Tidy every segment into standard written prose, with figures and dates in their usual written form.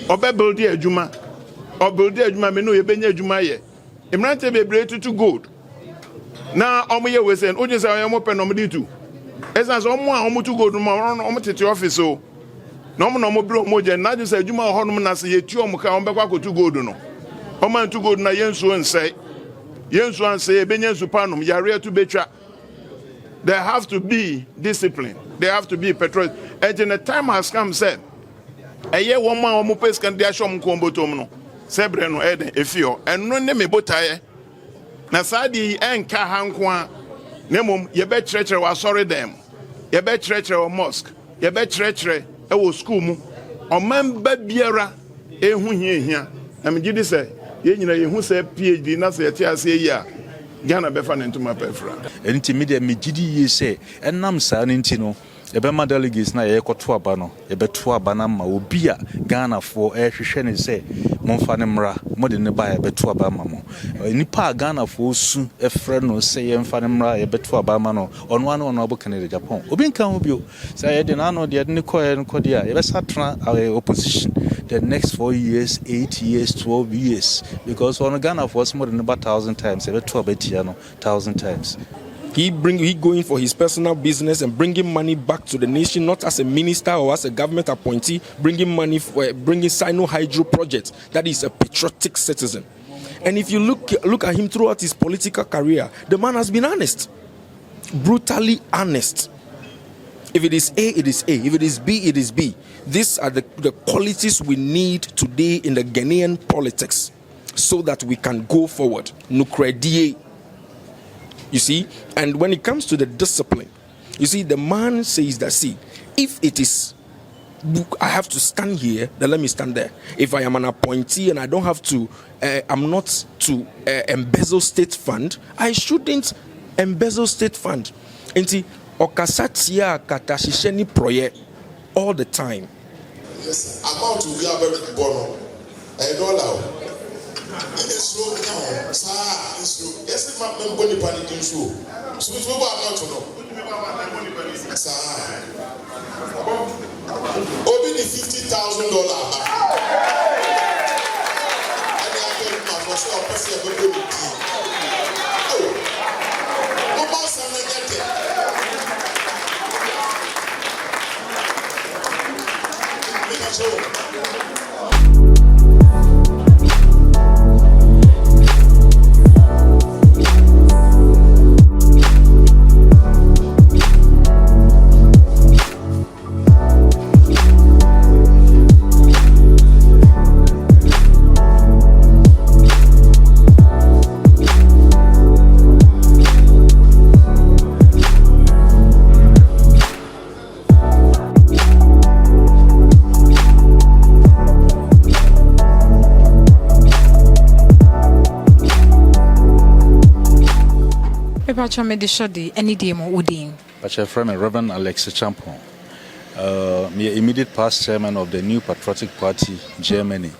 obe build adwuma or build adwuma me no ye benya adwuma ye imrante bebre to gold na omo ye we say onye say omo pe no mo di tu esa so omo a omo to gold mo omo tete office o na omo bro omo je na just adwuma ho no na say ye tu omo ka omo be kwa ko to gold no omo to gold na yensu nsai yensu ansai benya nsu panom yare to betwa. There have to be discipline. There have to be patrol. And in the time has come, said, a year one man who pays can dash on Combotomno, Sebreno, Eden, Efio, and no name botaye. Nasadi and Kahankwa, Nemum, ye bet treacher was sorry them. Ye bet treacher or mosque. Ye bet treacher, a was school, or man bed beera, a who here. I mean, you say, you who said PhD, not say, yeah. Ghana befan into my pefra. Intermediate me GD say, and nam sanintino, a bema delegates na ye kotua bano, a betua banama ubia Ghana for air shene say, Monfanemra, modern by a betua bamamo. Nipa Ghana for soon a friend will say, Monfanemra, a betua bamano, on one honorable Canada Japan. Ubin can you say, I didn't know the Nicoya and Kodia, ever satra our opposition. The next 4 years, 8 years, 12 years, because on Ghana was more than about 1,000 times, every 1,000 times. He going for his personal business and bringing money back to the nation, not as a minister or as a government appointee, bringing money for bringing Sino Hydro project. That is a patriotic citizen. And if you look at him throughout his political career, the man has been honest, brutally honest. If it is A, it is A. If it is B, it is B. These are the qualities we need today in the Ghanaian politics so that we can go forward. Nukredie. You see? And when it comes to the discipline, you see, the man says that, see, if it is, I have to stand here, then let me stand there. If I am an appointee and I don't have to, I'm not to embezzle state fund, I shouldn't embezzle state fund. And see, Okasatia katashisheni proye all the time. Yes, amount to be a very bono. $1. So now, sir, yes, if I'm not going to panic in show. So it's what I'm not to know. Sir, only the $50,000. And I tell you, my first person, I'm going to be oh, no more son, any demo wooding. But your friend Reverend Alex Champon, immediate past chairman of the New Patriotic Party, Germany,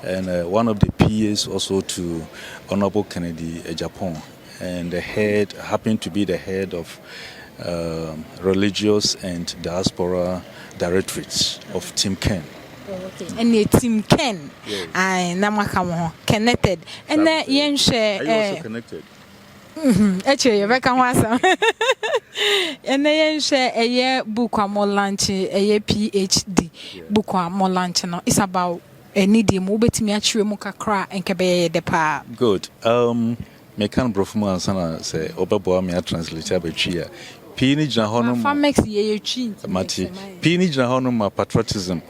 and one of the PAs also to Honorable Kennedy Agyapong, and the head happened to be the head of religious and diaspora directorates of Team Ken. Okay. And the Team Ken, I Namakamo connected, and then yen share. Are you also connected? Actually, you can answer. And then share a year book launch, a year PhD book launch. No, it's about a needy mobile to me actually mukakra and kabe de pa. Good. Me can brofumu ansana say obaboa me translate abechia. Pini jahonum. Famex ye chin. Mati. Pini jahonum ma patriotism.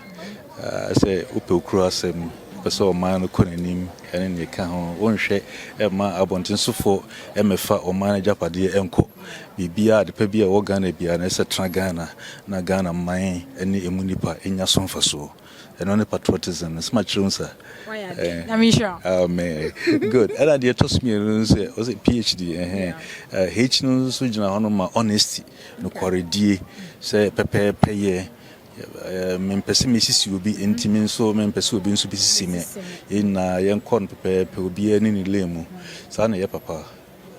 Say upe ukru asem. So man konenim ene ne ka ho wonhwe e ma abonten sofo e mefa o man japade enko bibia de pa bia wo Ghana bia na se tra Ghana na Ghana man ene emunipa enya sonfaso eno ne patriotism is much sir. I'm sure. Man, good. And I told me was a PhD. H no so jina hono ma honesty no kwaredie say pepe peye. Mempese mesisi obi ntimi nso mempese obi nso bisisi me ina yen kon pepe obi ani ni lemu sa na ye papa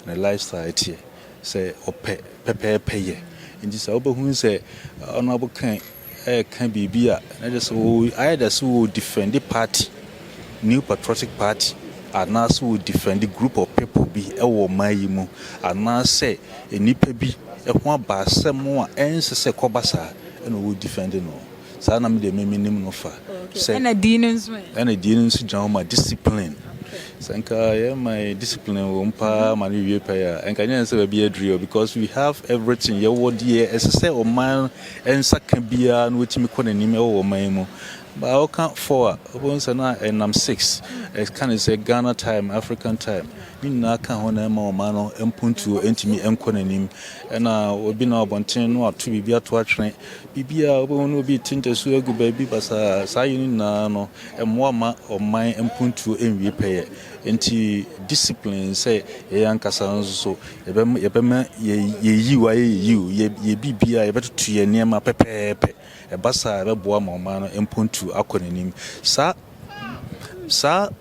na lifestyle tie say ope pepe peye nti sa obahu say honorable kan can be beer. Either so defend the party, New Patriotic Party, and now so defend the group of people be a woman, and now say a nipper be a one bar some more and say Kobasa and we defend it. Sana me the minimum offer. And a dean's job my discipline. Sanka, my discipline won't money you pay, and can answer be a drill because we have everything. Your word, as I say, or man, and second beer, and which me couldn't email or my. But I can't 4 once and I'm 6. It can say Ghana time, African time. I can't honor more man and point to intimate and conanim. And we've been up on 10 or 2 be at watch. Bibia won't be tinted so good baby, but saying no, and warmer or mine and point to in repair. Into discipline, say, young Cassan, so ye be better to your near my pepe. A bassa a boa mamma and point to acronym. Sir,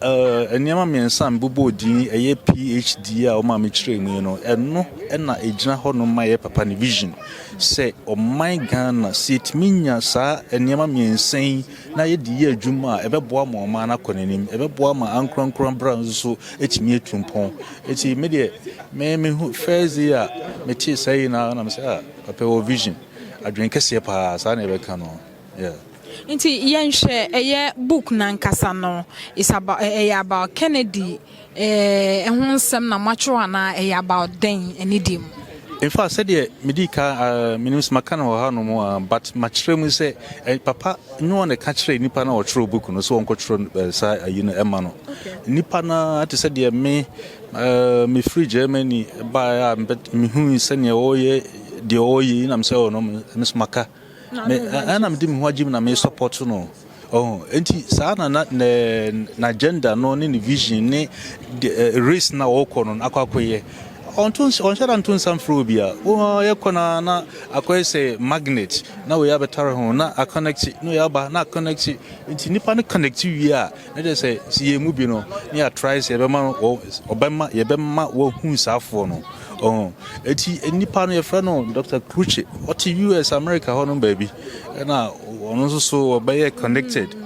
a near me and some bubo dini a PhD or mammy train, and no, and not a general no my papa vision. Say, oh my Ghana, sit minya, sir, and near me and saying, na ye dear Juma, ever boa mamma acronym, ever boa my uncle brown, so it's me tumpon. It's immediate. May me who fares here, me tea saying now, and I'm saying, a vision. I drink a sip as I never can. Yeah. Inti yenshe a book nankasano is about Kennedy and some na macho ana about den and idiom. In fact, said the medica minus macano or no more, but much room say papa no one a country nipana or true book no so on control emano. Nipana to said me free Germany by but me who is sending oye. The oil, I'm saying, no, Miss Maka. And I'm doing what Jim may support to know. Oh, and Sana not na agenda, no, any vision, the race now, Okon on Aquaque. On Sharon some Frubia. Oh, Yakona, I say magnet. Now we have a Tarahon, not a connect, no, Yaba, not connect it. It's Nippon connect you, yeah. Let us say, see a mubino, near tries Yabama or Obama, Yabama, who's our phone. Oh, it's any part of your friend, Dr. Crucci. What to you as America, honor baby? And now, also by connected.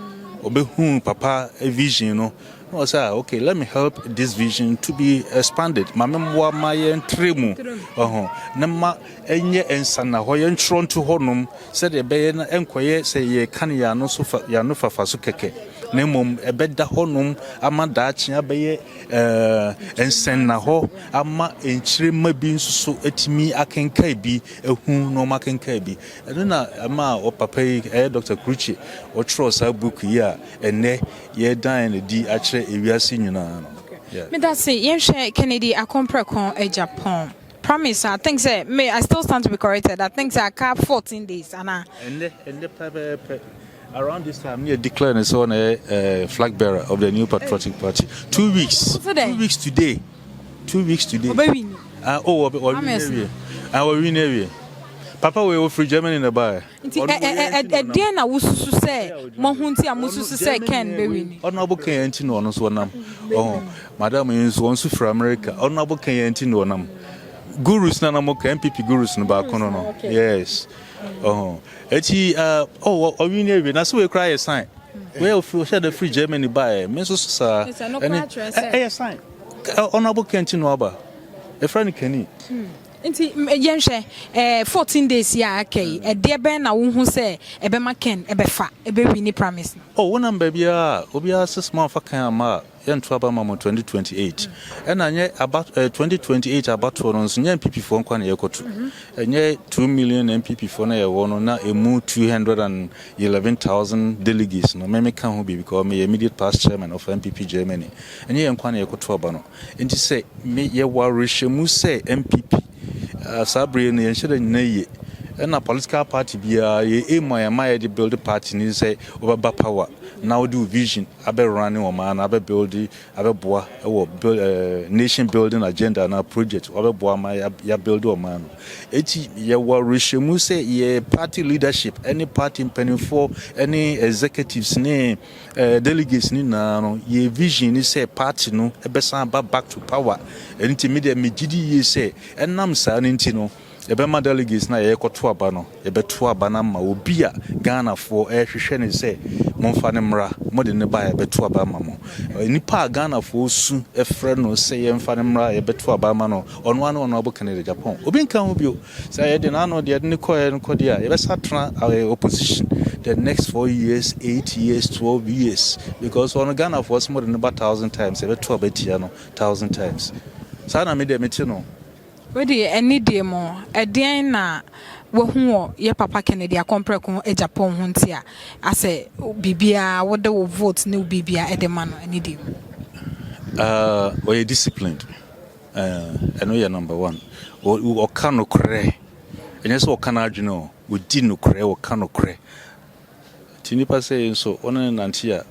Obey whom papa a vision, No, sir, okay, let me help this vision to be expanded. My memoir, my trimu. Nama, Enya and Sana, Hoyan Tron to Honum, said a bayan and quiet, say ye cania no sofa, Yanufa Fasukeke. Nemum, a bed da honum, Amadach, Abaye, and Senna ho, Ama, and Trim being so at me, I can be a whom no ma can be. I don't know, Ama or Papa, Dr. Crucci, or Tross, a book here, and ne, ye dying a D actually. We are senior now. Me that's it. Yenshe Kennedy a comprecon Agyapong. Promise, I think say may I still stand to be corrected. I think say I cap 14 days and the around this time near declaring his own flag bearer of the New Patriotic Party. 2 weeks. 2 weeks today. 2 weeks today. Our Papa we free Germany in the bar. Dear na wusu say mohunti amusu say Ken be win. Honorable Ken no no so nam. Oh, madam is one from America. Honorable Ken no nam. Gurus na mo NPP gurus no ba kono no. Yes. Oh. Eti we na so we cry a sign. We share the free Germany buy. Me so sir. Eh sign. Honorable Ken no aba. A friend Kenny. Inti yenshe 14 days ya okay e de ben na wo hu say e be maken e be fa e be wini promise oh wonam baby obi 6 months fa kan ama yentu aba mama 2028 and anye about 2028 about one so NPP for nkwa na yekoto enye 2 million NPP for na ye wono na emu 211,000 delegates no me kan ho be because me immediate past chairman of NPP Germany enye nkwa na yekoto aba no enti say me ye warehemu say NPP Sabre and Yenshire Nay, and a political party be a my build a party, and say over power. Now do vision, abe running or man, abe building, abe boa, build nation building agenda and a project, abe boa my ya build or man. Eti ya warishimu say ye party leadership, any party in penny for any executives name, delegates ni na ye vision is say party no, ebe back to power. And intermediate me GD say, and nam sa nintino. ebema delegates na yekoto aba no yebeto aba na ma obi a Ghana for hwehwe ne se momfa ne mra mode ne ba yebeto aba ma mo nipa Ghana for su efre no se yemfa ne mra yebeto aba ma no ono ano ono abokane Japan obi nka ho bio say ye de na no de ne koye no kode a yebesatra opposition the next 4 years 8 years 12 years because on Ghana for more than about 1,000 times yebeto aba tia no 1,000 times sana me de meti no wedi any day mo eden na wohu ye papa Kennedy akompre ko Agyapong ho ntia ase bibia wo de wo vote ne bibia edema no any day we disciplined and we are number 1 o kano kre enye so kana adwene o di no kre o kano kre tinipa say so ono nantia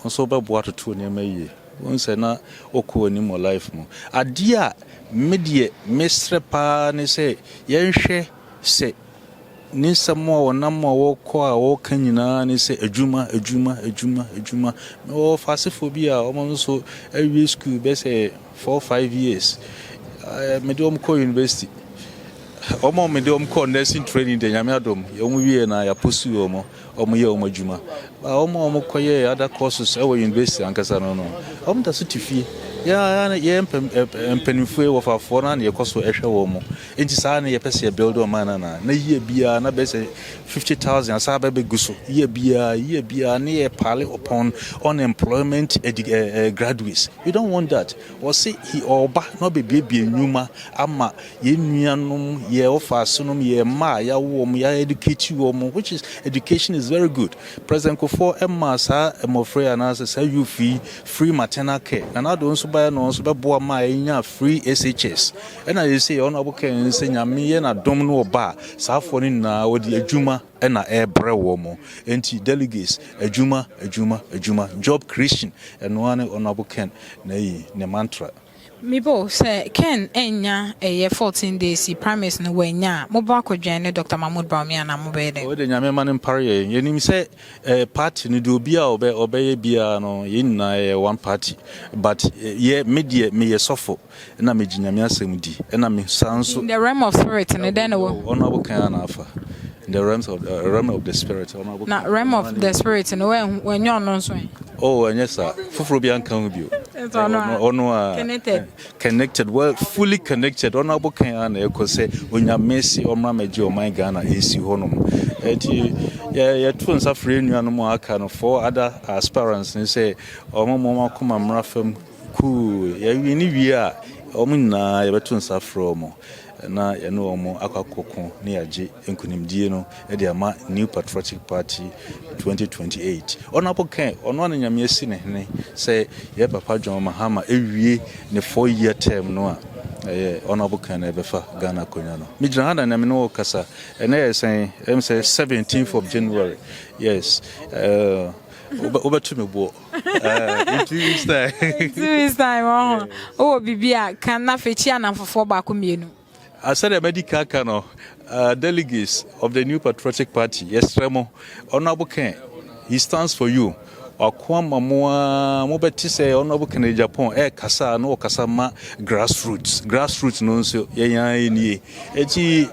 so be boa to ne maye won say na okọ ani mo life mo adia medie mestre pa ne say yenhwe se ni samo wonam wo kọ a wo kan nyina ne say adwuma o fasefobia o mo so awie school be say 4-5 years me do ko university omo me do ko nursing training de nyame adom ye omo wie na ya posu omo ye omo adwuma omo koye other courses e university ankasa no omo da so tifie ya empenifue wo fa for na ye koso ehwe wo mo enti saa na ye pese ye build o man na ye bia na be say 50,000 asa be guso ye bia na ye pile upon unemployment graduates. We don't want that. We say he oba no be enwuma ama ye nuanom ye ofasonom ye ma ya wo mo ya educate you mo, which is education is very good. President Kofo emma sa emofre anasa say you free maternal care and I don't buy no so be boa ma enya free SHS and I say honorable ken say nyame ye na dom no oba sa afo ni na odi adwuma na ebre wo mo enti delegates adwuma job creation and one honorable ken na yi ne mantra Mibo say Ken enya 14 days promise no wenya mobile kwadwan ne Dr. Mahmoud Bawumia na mobede o de nyame manem pare ye nim say party ni do bia obeye bia no ye na one party but ye media me ye sofo na me ginyame asem di na me sanso in the realm of spirit and then honorable ken na afa in the realm of the spirit honorable na realm of the spirit no when you no so oh yes sir fufuro bia nkan bio connected well fully connected honorable ken na ekose onyamesi omra meje oman Ghana esi honom eti ya tu nsa free nuanom aka no for other aspirants ni say omo akoma mra fam ku ya wi ni wi a omo na ya betu nsa from na ya no omo akakoko ne yaje enkunimdie no e de ama New Patriotic Party 2028 honorable ken ono na nyame esi ne hene say ye papa John Mahama ewie ne 4-year term no a honorable ken ebefa Ghana konya no mi jira na me no kasa ene ye say 17th of January yes over to me bo this time oh bibia kan na fechi anamfofo ba ko mienu I said a medical cano delegates of the New Patriotic Party yes Remo honorable ken he stands for you akwama mo beti say honorable ken Japan kasa no kasa ma grassroots no so yan ni eti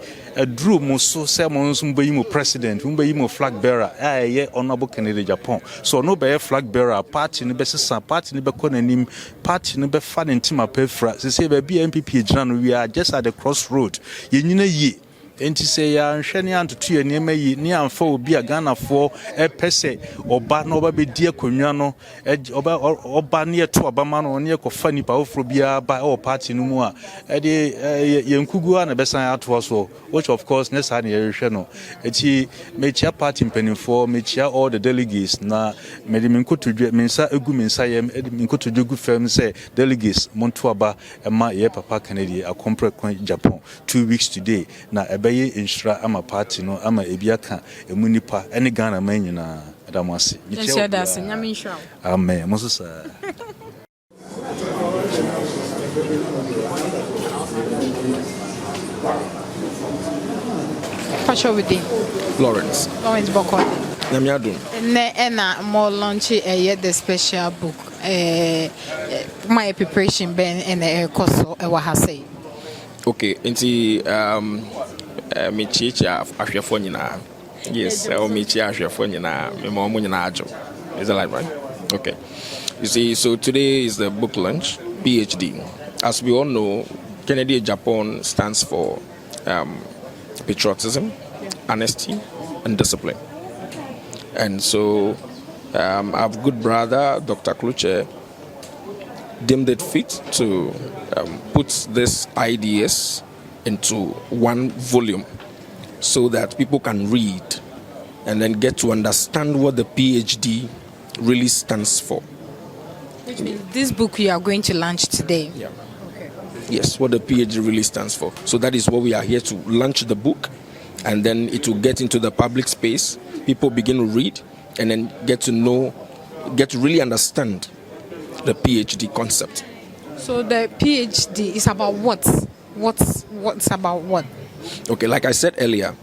drew mo so say mo nso mbayi mo president mbayi mo flag bearer ye honorable ken Japan so no be flag bearer party ni be sesa party ni be konanim party ni be fa ntima pefra say be NPP gina no we are just at the crossroad ye nyina yi enti say ya nhwene antoto ye niam yi ni amfa obi a Ghana for pese oba na oba be die akonwa no oba ne to oba ma no ne kofa nipa ofro bia ba o party no mu a de ye nkugu na besan ato so which of course ne sa na ye hwehwe no enti mechia party mpanimfo mechia all the delegates na mede minkotodwe mensa egu mensa yem minkotodwe gu fam say delegates monto aba ma ye papa Kennedy akompre kon Japan 2 weeks today na ye insura ama party no ama ebiaka emunipa ene Ghana man nyina adamase nyame insura amen mososa Pastor within Lawrence Bokon nyame adom na more launch the special book my preparation ben and course e wa ha say okay nti mechicha ahwefo nyina. Yes, mechi ahwefo nyina, me mo nyina ajo. Is that right? Okay. You see, so today is the book launch, PhD. As we all know, Kennedy Agyapong stands for patriotism, honesty, and discipline. And so our good brother, Dr. Kluche, deemed it fit to put these ideas into one volume so that people can read and then get to understand what the PhD really stands for. Which means this book you are going to launch today. Yeah. Okay. Yes, what the PhD really stands for. So that is what we are here to launch the book, and then it will get into the public space. People begin to read and then get to know, get to really understand the PhD concept. So the PhD is about what? What's about what? Okay, like I said earlier,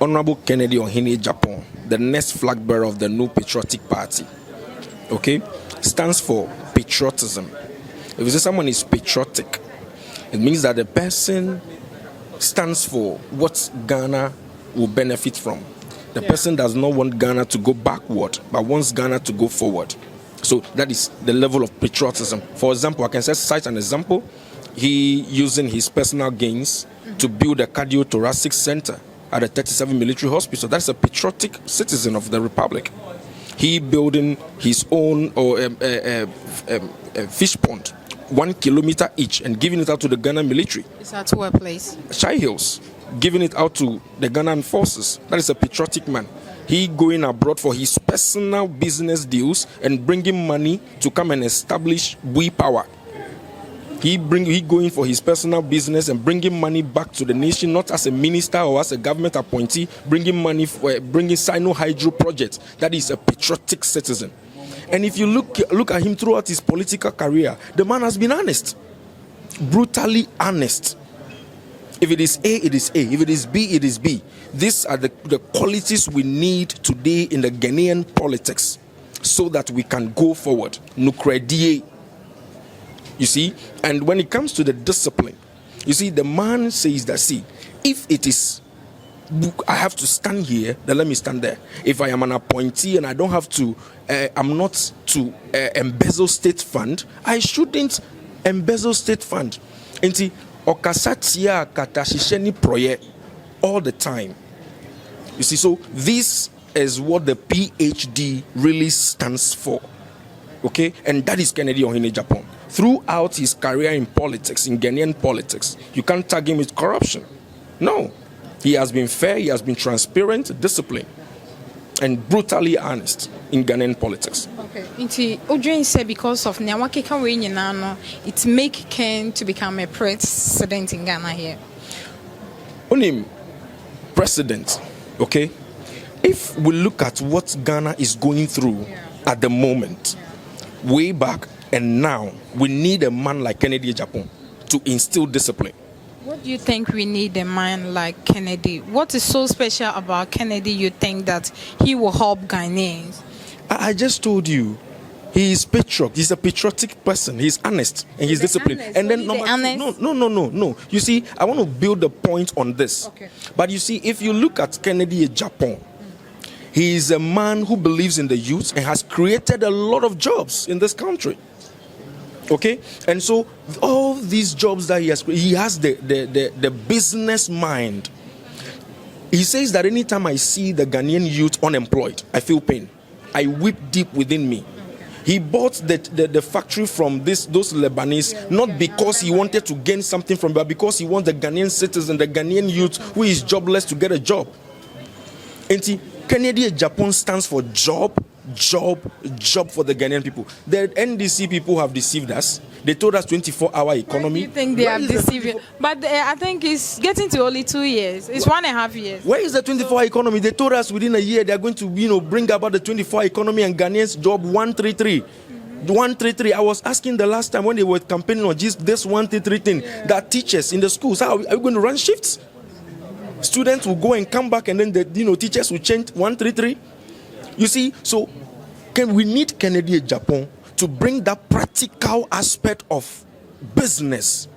Honorable Kennedy Ohene Agyapong, the next flag bearer of the new patriotic party, okay, stands for patriotism. If you say someone is patriotic, it means that the person stands for what Ghana will benefit from. The person does not want Ghana to go backward, but wants Ghana to go forward. So that is the level of patriotism. For example, I can cite an example. He using his personal gains to build a cardiothoracic center at the 37 military hospital. That's a patriotic citizen of the republic. He building his own fish pond, 1 kilometer each, and giving it out to the Ghana military. Is that to a place? Shai Hills, giving it out to the Ghanaian forces. That is a patriotic man. He going abroad for his personal business deals and bringing money to come and establish We Power. He going for his personal business and bringing money back to the nation, not as a minister or as a government appointee, bringing money for bringing Sino Hydro project. That is a patriotic citizen. And if you look at him throughout his political career, the man has been honest, brutally honest. If it is A, it is A. If it is B, it is B. These are the qualities we need today in the Ghanaian politics so that we can go forward. Nukredie. You see? And when it comes to the discipline, you see, the man says that, see, if it is, I have to stand here, then let me stand there. If I am an appointee and I don't have to, I'm not to embezzle state fund, I shouldn't embezzle state fund. And see, okasatia katashisheni proye all the time. You see, so this is what the PhD really stands for. Okay? And that is Kennedy Ohene Agyapong. Throughout his career in politics, in Ghanaian politics, you can't tag him with corruption. No. He has been fair, he has been transparent, disciplined, and brutally honest in Ghanaian politics. Okay. Inti Odrin said because of Nyawakeka Wenyinano, it make Ken to become a president in Ghana here. Only president, okay? If we look at what Ghana is going through at the moment, way back and now, we need a man like Kennedy Agyapong to instill discipline. What do you think we need a man like Kennedy? What is so special about Kennedy you think that he will help Ghanaians? I just told you, he is patriotic. He's a patriotic person. He's honest and he's disciplined. And then no. You see, I want to build a point on this. Okay. But you see, if you look at Kennedy Agyapong, he is a man who believes in the youth and has created a lot of jobs in this country. Okay, and so all these jobs that he has the business mind. He says that anytime I see the Ghanaian youth unemployed, I feel pain. I weep deep within me. He bought the factory from those Lebanese, not because he wanted to gain something from it, but because he wants the Ghanaian citizen, the Ghanaian youth who is jobless to get a job. And Kennedy Agyapong stands for job for the Ghanaian people. The NDC people have deceived us. They told us 24-hour economy. Why do you think they have deceived? But I think it's getting to only 2 years. It's 1.5 years. Where is the 24-hour economy? They told us within a year they are going to bring about the 24-hour economy and Ghanaians job 133. 133. I was asking the last time when they were campaigning on this 133 thing, that teachers in the schools, how are we going to run shifts? Students will go and come back and then the teachers will change 133. You see, so we need Kennedy Agyapong to bring that practical aspect of business,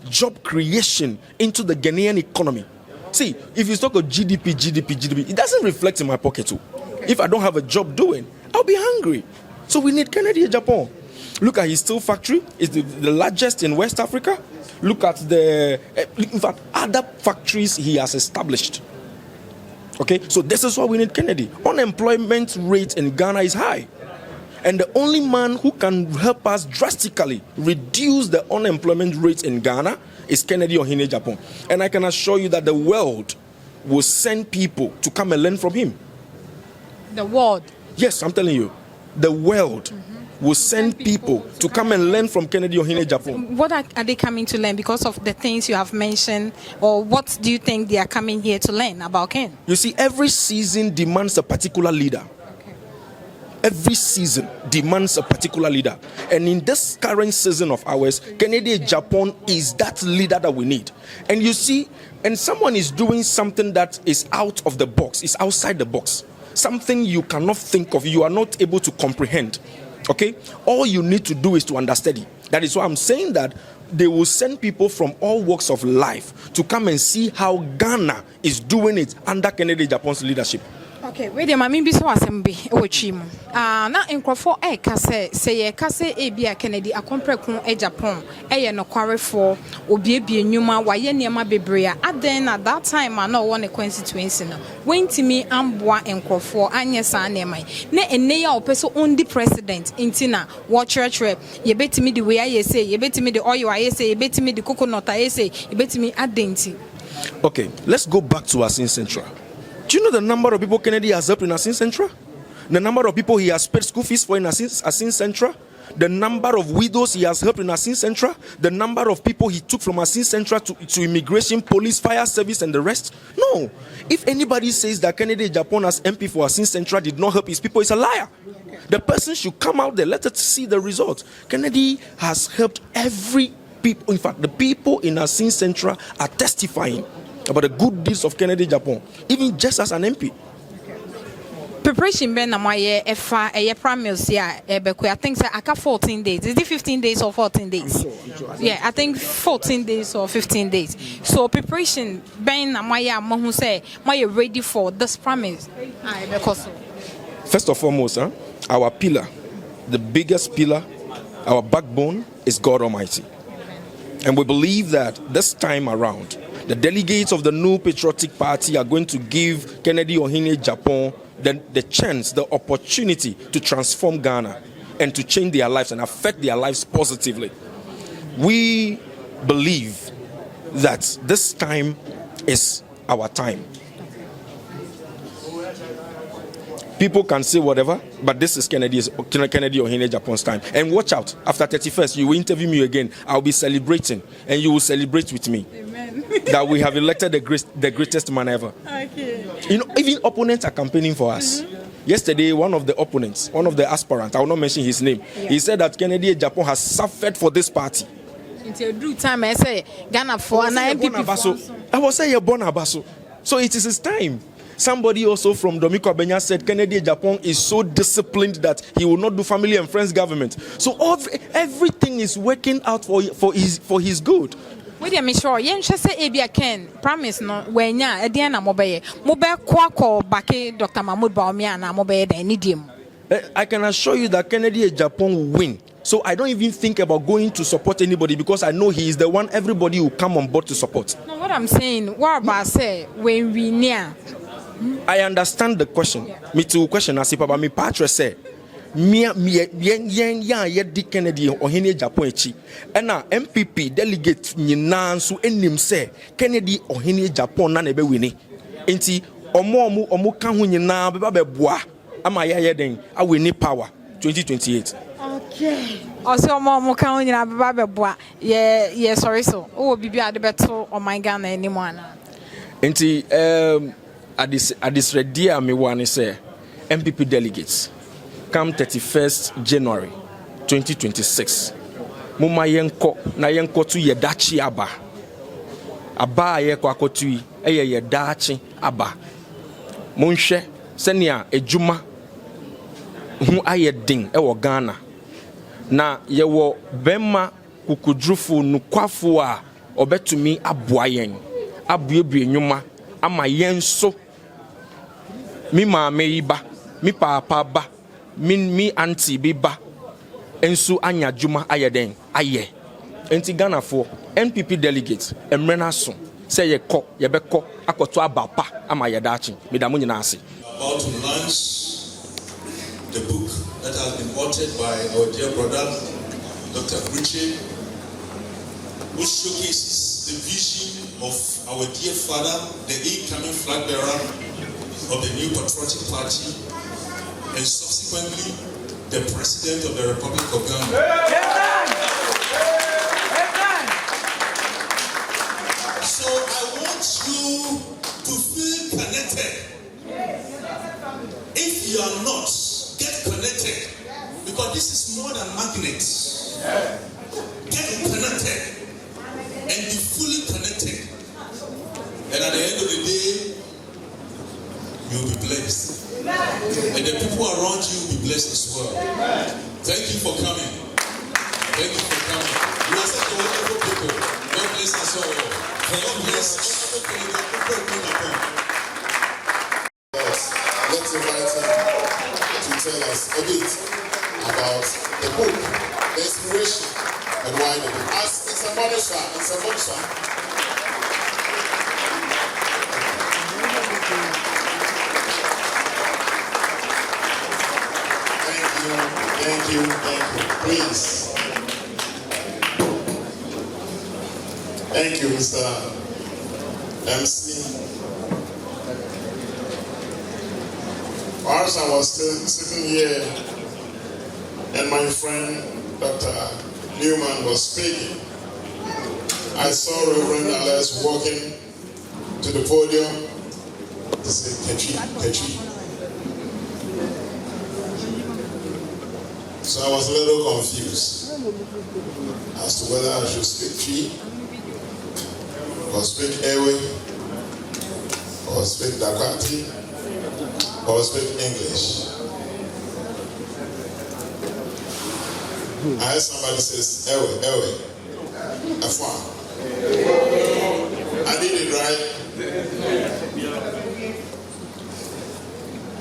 job creation into the Ghanaian economy. See, if you talk of GDP, it doesn't reflect in my pocket too. If I don't have a job doing, I'll be hungry. So we need Kennedy Agyapong. Look at his steel factory. It's the largest in West Africa. Look at in fact, other factories he has established. Okay, so this is why we need Kennedy. Unemployment rate in Ghana is high. And the only man who can help us drastically reduce the unemployment rate in Ghana is Kennedy Agyapong. And I can assure you that the world will send people to come and learn from him. The world? Yes, I'm telling you. The world will send people to come and learn from Kennedy Agyapong. What are they coming to learn because of the things you have mentioned? Or what do you think they are coming here to learn about Ken? You see, every season demands a particular leader. Every season demands a particular leader. And in this current season of ours, Kennedy Agyapong is that leader that we need. And you see, and someone is doing something that is out of the box, is outside the box. Something you cannot think of, you are not able to comprehend. Okay? All you need to do is to understudy. That is why I'm saying that they will send people from all walks of life to come and see how Ghana is doing it under Kennedy Agyapong's leadership. Okay, wait a minute, be so assembly. Na nkrofo say ye kase bia Kennedy akomprekun Agyapong no kware for obiebie nyuma waye niema bebre at that time na won a constituency no wentimi amboa nkrofo anye sa na mai na enne ya opeso ondi president intina wo church ye betimi the way aye say ye betimi the oil aye say ye betimi the coconut aye say ye betimi adenti. Okay, let's go back to Asin Central. Do you know the number of people Kennedy has helped in Asin Central? The number of people he has paid school fees for in Asin Central? The number of widows he has helped in Asin Central? The number of people he took from Asin Central to immigration, police, fire service, and the rest? No. If anybody says that Kennedy Agyapong as MP for Asin Central did not help his people, it's a liar. The person should come out there, let us see the results. Kennedy has helped every people. In fact, the people in Asin Central are testifying about the good deeds of Kennedy Agyapong, even just as an MP. Preparation ben na moye efa primaries here I think say aka 14 days. Is it 15 days or 14 days? Yeah, I think 14 days or 15 days. So preparation ben na moye amohu say moye ready for this primaries. First and foremost, our pillar, the biggest pillar, our backbone is God Almighty. And we believe that this time around, the delegates of the New Patriotic Party are going to give Kennedy Agyapong the chance, the opportunity to transform Ghana and to change their lives and affect their lives positively. We believe that this time is our time. People can say whatever, but this is Kennedy Agyapong's time. And watch out, after 31st, you will interview me again. I'll be celebrating, and you will celebrate with me. Amen. That we have elected the greatest man ever. Okay. You know, even opponents are campaigning for us. Yesterday, one of the opponents, one of the aspirants, I will not mention his name, he said that Kennedy Agyapong has suffered for this party. Until time I say Ghana for an NPP. I was saying born Abaso. So it is his time. Somebody also from Domiko Abenya said Kennedy Agyapong is so disciplined that he will not do family and friends government. So everything is working out for his good. Wait a minute, sure. Yen say Abia Ken promise no wenya edian na mobeye. Mobe kwako bake Dr. Mahmoud Bawumia na mobeye da nidim. I can assure you that Kennedy Agyapong will win. So I don't even think about going to support anybody because I know he is the one everybody will come on board to support. No, what I'm saying, what about say when we near? I understand the question. Me too question as if about me patre say me di Kennedy Agyapong echi na MPP delegate nyina nso enim say Kennedy Agyapong na be wini enti omo ka ho nyina be ba boa ama ye den a wini power 2028. Okay. Also omo ka ho nyina be ba boa ye sorry so o bibi ade beto o my Ghana anymore na enti at this ready me one say MPP delegates come 31st January 2026 muma yenko na yenko tu yedachi aba ye kwa akotui yedachi aba monhwe senia ejuma hu ayedin wo Ghana na yewo bemma kukudrufu nukwafo a obetumi aboa yen abuebue nyuma ama yɛn so me maame yi ba me papa ba me auntie bi ba enso anya dwuma ayɛ den ayɛ enti Ghana for NPP delegates emre na so sɛ yɛbɛkɔ akɔto abapa ama yɛdaakye medamu nyina ase. About to launch the book that has been authored by our dear brother Dr. Bruce, which showcases the vision of our dear father, the incoming flag bearer of the new patriotic party, and subsequently the president of the Republic of Ghana. So I want you to feel connected. If you are not, get connected, because this is more than magnets. Get connected and be fully connected. And at the end of the day, you'll be blessed. And the people around you will be blessed as well. Thank you for coming. Thank you for coming. You are such a wonderful people. God bless us all. God bless all the people. Let's invite him to tell us a bit about the book, the inspiration, and why the book. It's a monisha. Thank you. Please. Thank you, Mr. MC. Whilst I was still sitting here and my friend Dr. Newman was speaking, I saw Reverend Alex walking to the podium to say, Ketri. So I was a little confused as to whether I should speak Tree, or speak Ewe, or speak Dakwati, or speak English. I heard somebody says Ewe, Afwan. I did it right.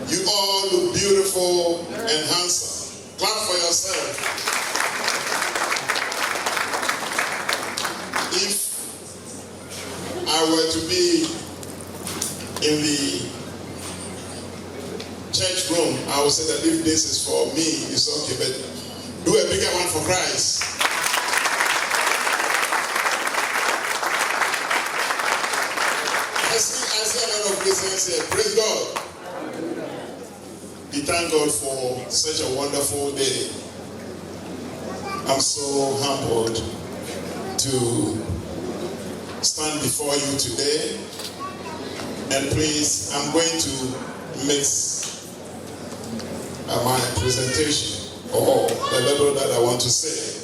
You all look beautiful and handsome. Clap for yourself. If I were to be in the church room, I would say that if this is for me, it's okay, but do a bigger one for Christ. I see a lot of Christians here. Praise God. We thank God for such a wonderful day. I'm so humbled to stand before you today. And please, I'm going to mix my presentation or the level that I want to say.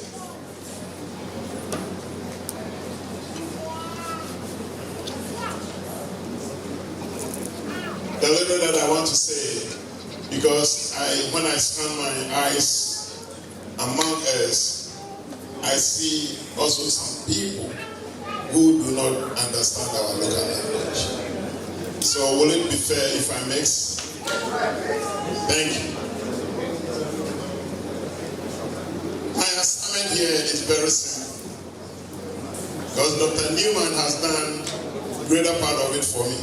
The level that I want to say, because when I scan my eyes among us, I see also some people who do not understand our local language. So will it be fair if I mix? Thank you. My assignment here is very simple, because Dr. Newman has done the greater part of it for me.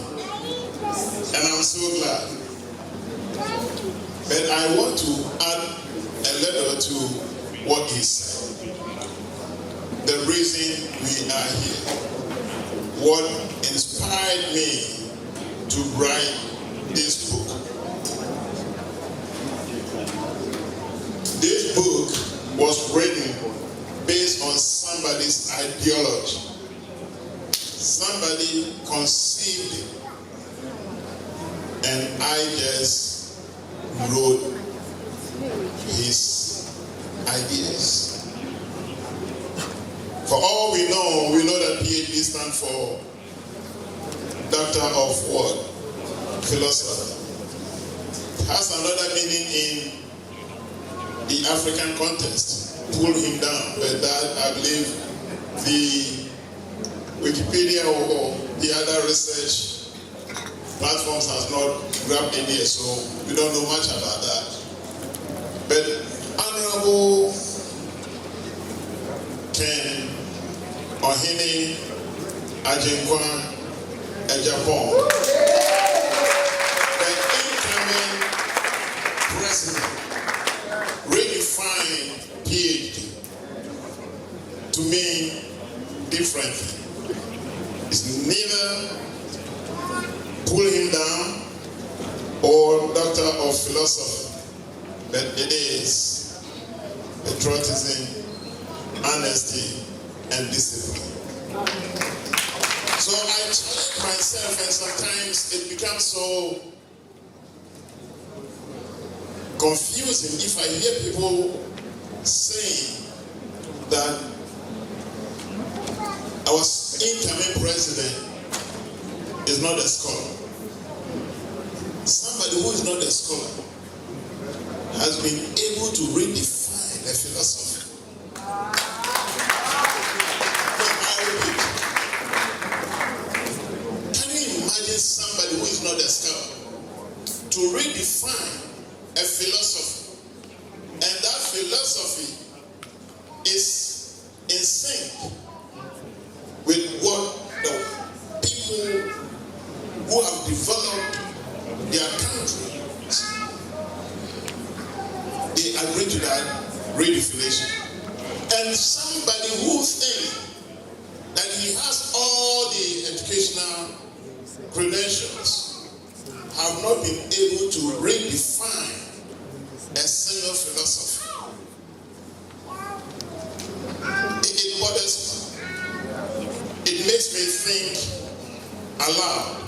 And I'm so glad. But I want to add a little to what he said. The reason we are here. What inspired me to write this book. This book was written based on somebody's ideology. Somebody conceived it. And I just wrote his ideas. For all we know that PhD stands for Doctor of what? Philosophy. It has another meaning in the African context. Pull him down. But that, I believe, the Wikipedia or the other research platforms has not grabbed in here, so we don't know much about that. But Honorable Ken Ohene Agyapong, the incoming president, redefined PhD to mean differently. It's neither pull him down or doctor of philosophy, but it is patriotism, honesty, and discipline. So I challenge myself, and sometimes it becomes so confusing if I hear people saying that our incoming president is not a scholar. Somebody who is not a scholar has been able to redefine a philosophy. Can you imagine somebody who is not a scholar to redefine a philosophy? And that philosophy is in sync with what the people who have developed their country, they agree to that redefinition. And somebody who thinks that he has all the educational credentials have not been able to redefine a single philosophy. It bothers me. It makes me think aloud.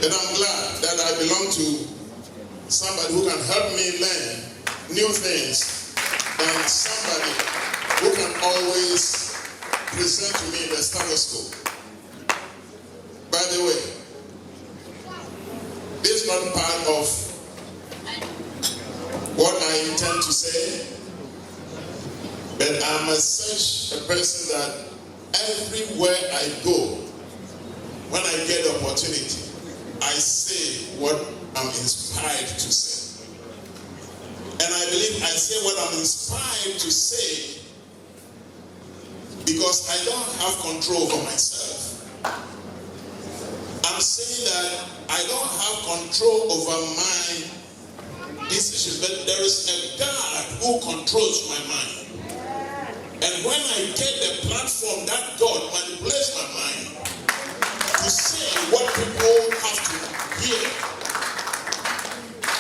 And I'm glad that I belong to somebody who can help me learn new things than somebody who can always present to me the status quo. By the way, this is not part of what I intend to say, but I'm such a person that everywhere I go, when I get the opportunity, I say what I'm inspired to say. And I believe I say what I'm inspired to say because I don't have control over myself. I'm saying that I don't have control over my decisions, but there is a God who controls my mind. And when I get the platform, that God manipulates my mind to say what people have to hear.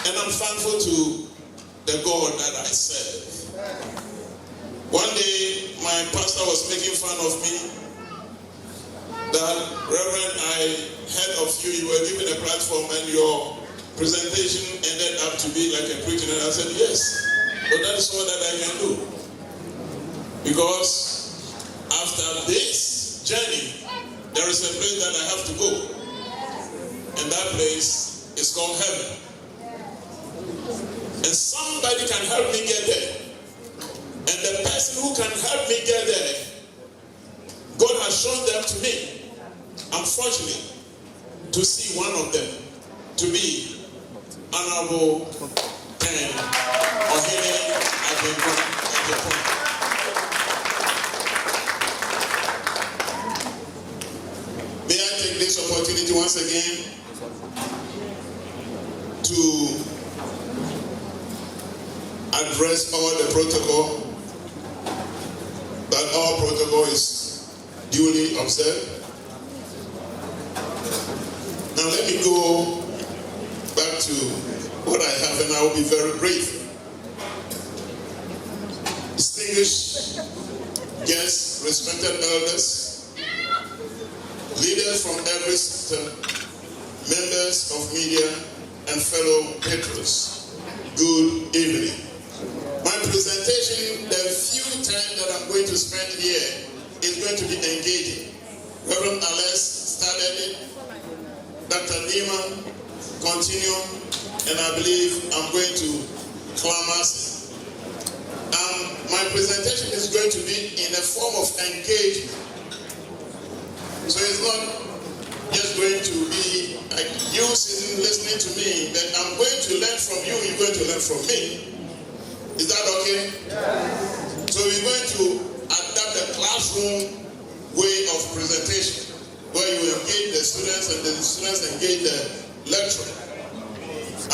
And I'm thankful to the God that I serve. One day, my pastor was making fun of me. That, Reverend, I heard of you, you were given a platform and your presentation ended up to be like a preaching. And I said, yes, but that is all that I can do. Because after this journey, there is a place that I have to go. And that place is called heaven. And somebody can help me get there. And the person who can help me get there, God has shown them to me. I'm fortunate to see one of them to be Honorable Ken Ohene Agyapong. May I take this opportunity once again to address all the protocol, that all protocol is duly observed. Now let me go back to what I have, and I will be very brief. Distinguished guests, respected elders, leaders from every sector, members of media, and fellow patrons, good evening. My presentation, the few time that I'm going to spend here, is going to be engaging. Reverend Alex started it, Dr. Nima continued, and I believe I'm going to climax it. My presentation is going to be in a form of engagement. So it's not just going to be like you sitting listening to me, that I'm going to learn from you, you're going to learn from me. Is that okay? Yeah. So we're going to adapt the classroom way of presentation, where you engage the students and the students engage the lecturer.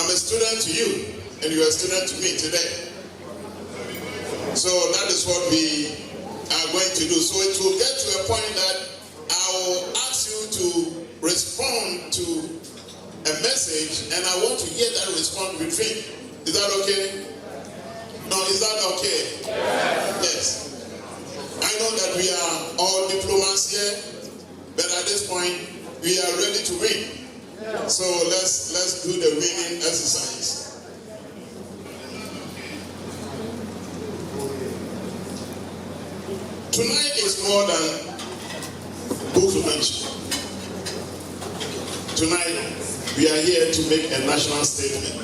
I'm a student to you, and you're a student to me today. So that is what we are going to do. So it will get to a point that I will ask you to respond to a message, and I want to hear that response between. Is that okay? No, is that okay? Yes. I know that we are all diplomats here, but at this point we are ready to win. So let's do the winning exercise. Tonight is more than book launch. Tonight we are here to make a national statement.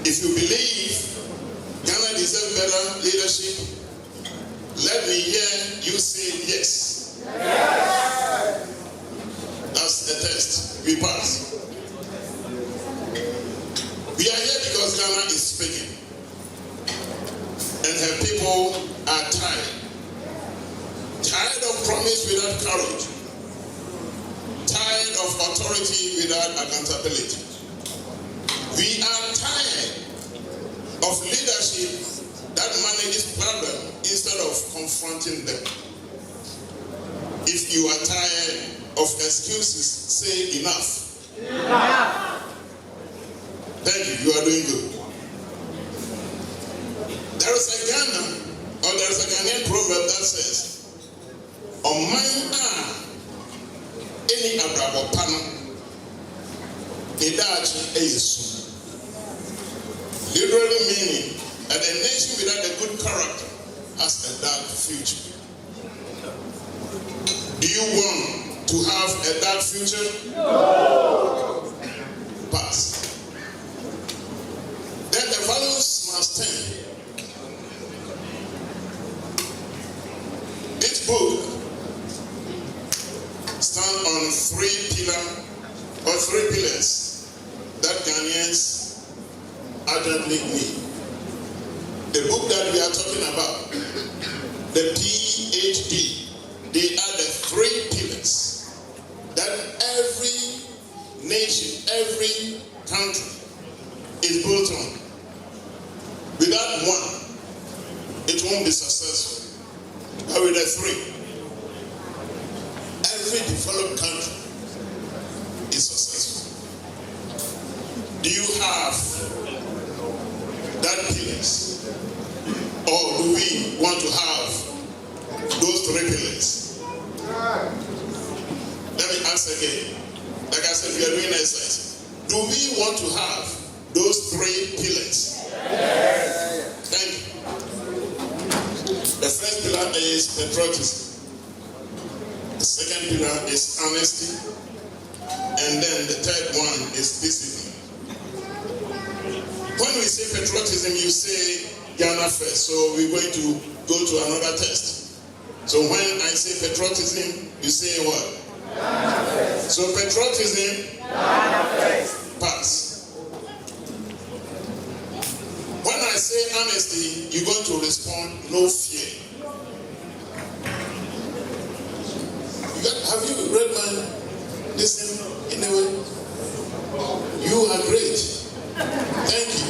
If you believe Ghana deserves better leadership, let me hear you say yes. Yes. That's the test. We pass. We are here because Ghana is speaking, and her people are tired. Tired of promise without courage. Tired of authority without accountability. We are tired of leadership that manages problems instead of confronting them. If you are tired of excuses, say enough. Thank you, you are doing good. There is a Ghanaian proverb that says, "Oman any abrabo pano, edachi eyesu." Literally meaning that a nation without a good character has a dark future. Do you want to have a dark future? No. Pass. Then the values must stand. This book stands on three pillars that Ghanaians urgently need. The book that we are talking about, the PHD, they are the three pillars that every nation, every country is built on. Without one, it won't be successful. But with the three, every developed country is successful. Do you have that pillars? Or do we want to have those three pillars? Let me ask again. Like I said, we are doing exercise. Do we want to have those three pillars? Yes. Thank you. The first pillar is patriotism. The second pillar is honesty. And then the third one is discipline. When we say patriotism, you say Ghana first. So we're going to go to another test. So when I say patriotism, you say what? Ghana first. So patriotism, Ghana first. Pass. When I say honesty, you're going to respond no fear. Have you read my listen anyway? You are great. Thank you.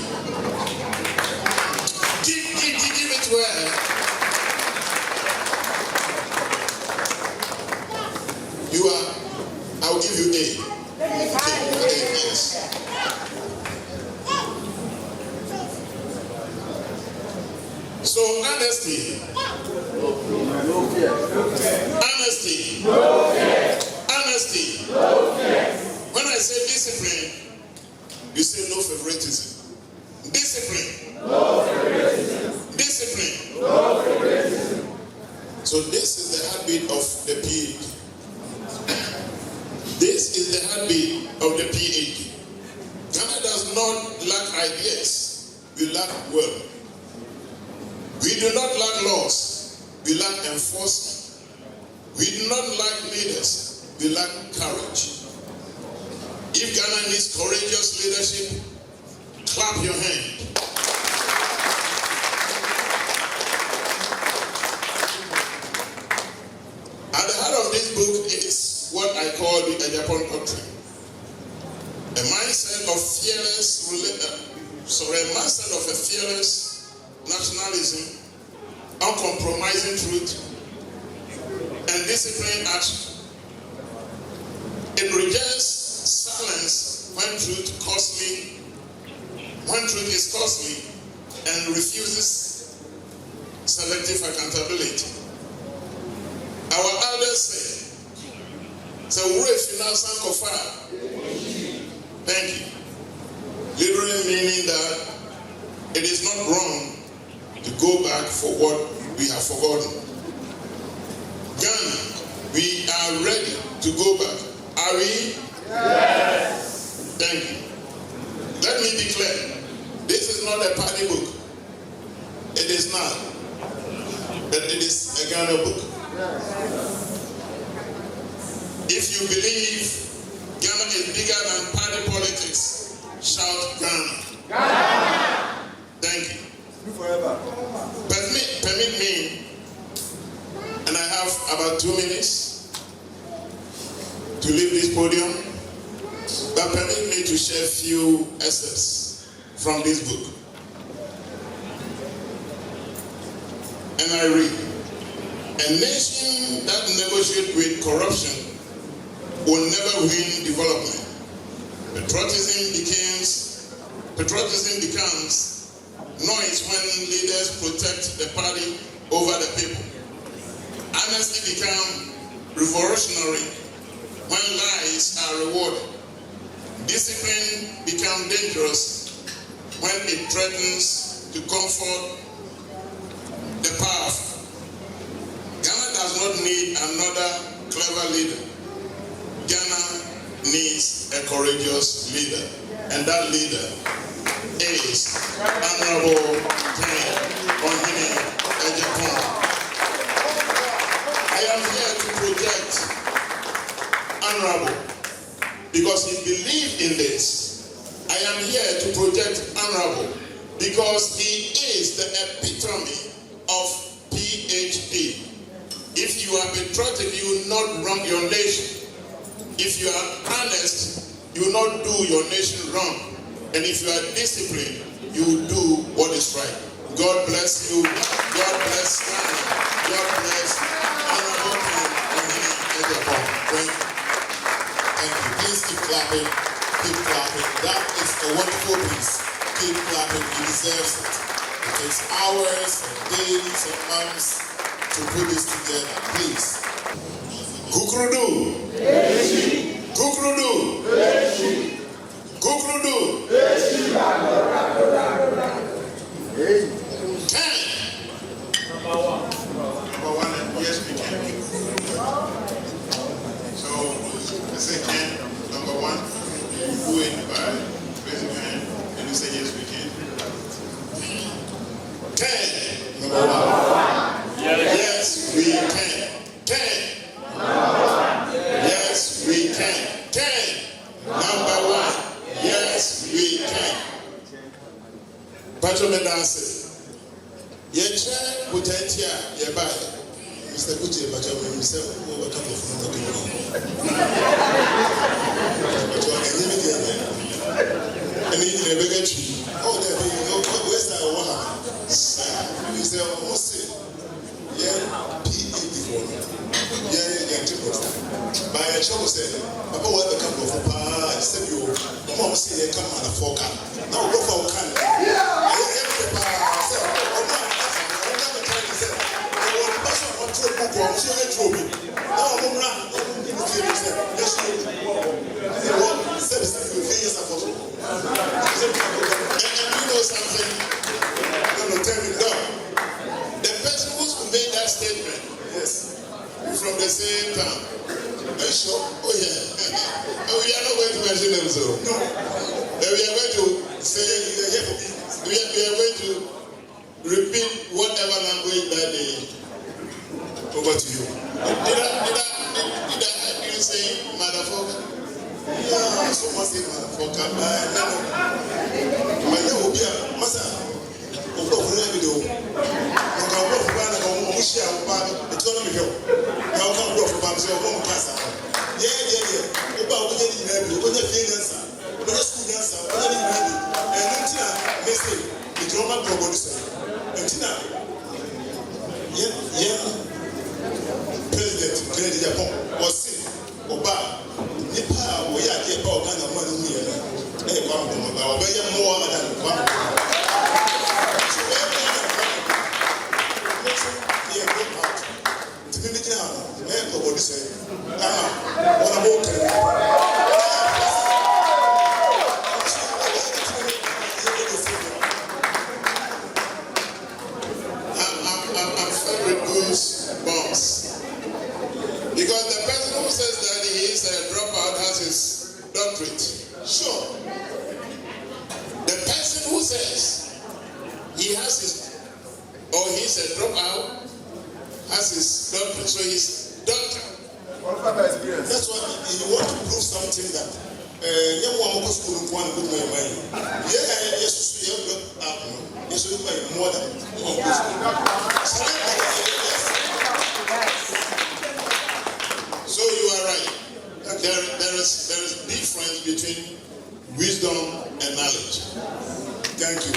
Give it well. You are, I'll give you A. Okay, yes. So honesty. Honesty. Honesty. When I say discipline, you say no favoritism. Discipline. No favoritism. Discipline. No favoritism. So this is the heartbeat of the PhD. This is the heartbeat of the PhD. Ghana does not lack ideas. We lack will. We do not lack laws. We lack enforcement. We do not lack leaders. they lack courage. If Ghana needs courageous leadership, clap your hand. At the heart of this book is what I call the Agyapong doctrine. A mindset of a fearless nationalism, uncompromising truth, and disciplined action. It rejects silence when truth is costly, and refuses selective accountability. Our elders say, thank you. Literally meaning that it is not wrong to go back for what we have forgotten. Ghana, we are ready to go back. Are we? Yes. Thank you. Let me be clear. This is not a party book. It is not. But it is a Ghana book. If you believe Ghana is bigger than party politics, shout Ghana. Ghana. Thank you. Permit me, and I have about 2 minutes to leave this podium, but permit me to share a few excerpts from this book. And I read, a nation that negotiates with corruption will never win development. Patriotism becomes noise when leaders protect the party over the people. Honesty becomes revolutionary when lies are rewarded. Discipline becomes dangerous when it threatens to comfort the powerful. Ghana does not need another clever leader. Ghana needs a courageous leader, and that leader is Honorable Agyapong. I am here to project Honorable because he believed in this. I am here to project Honorable because he is the epitome of PhD. If you are patriotic, you will not wrong your nation. If you are honest, you will not do your nation wrong. And if you are disciplined, you will do what is right. God bless you. God bless Ghana. God bless Honorable Agyapong. Thank you. Please keep clapping. Keep clapping. That is a wonderful piece. Keep clapping. He deserves it. It takes hours and days and months to put this together. Please. Kukrudu. Kukrudu. Kukrudu. 10. Number one, yes we can. So I say 10, number one. You do it by raising your hand and you say yes we can. 10. Number one. Yes we can. 10. Yes we can. 10. Number one. Yes, we can. Patron dance. Yeche Butentia, Yabai. Mr. Kuchi, Patron himself, who will come from the and he never get you. Oh, where's that one? He said, what's it? Yeah, PhD. By a show said, Papa will have a couple of I said, you mom say, come on a fork. Now go for a can. The person who made that statement, yes, from the same town. Are you sure? Oh yeah. We are not going to mention them so. No. We are going to say, we are going to repeat whatever language that they over to you. Did I you saying, motherfucker? Yeah, someone say motherfucker. My name will be a master. Of course, we never do. I'm going to go for share the economy here. Now, come go for Bam's home class. Yeah. About what you have, what you feel answer, what you school answer, what you ready. And Tina, message, the drama promoter. And Tina, yeah. President Ghana Agyapong was sick. Oba, nipa we are here about Ghana money here. Eh, one more, but we are more than one. So yeah, go out. To be making out, nobody say, what about I'm fed with those bombs. Because the person who says that he is a dropout has his doctorate. Sure. The person who says he has his, or he's a dropout, has his doctorate. So he's doctor. That's why you want to prove something that young woman goes to one good way. Yeah, yes, more than one. So you are right. There is difference between wisdom and knowledge. Thank you.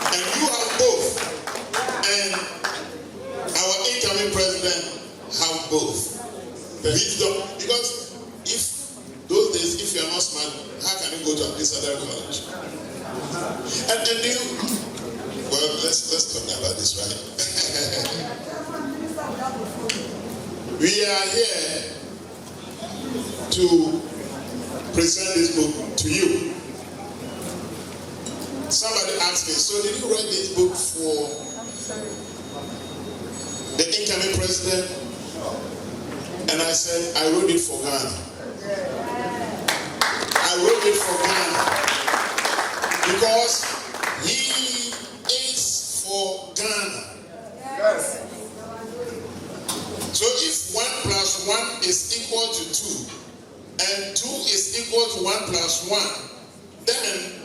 And you have both. And our incoming president have both. Wisdom, because if those days, if you are not smart, how can you go to this other college? And you, well, let's talk about this, right? We are here to present this book to you. Somebody asked me, so did you write this book for the incoming president? And I said, I wrote it for Ghana. I wrote it for Ghana because he is for Ghana. Yes. So if 1 + 1 is equal to 2, and 2 is equal to 1 + 1, then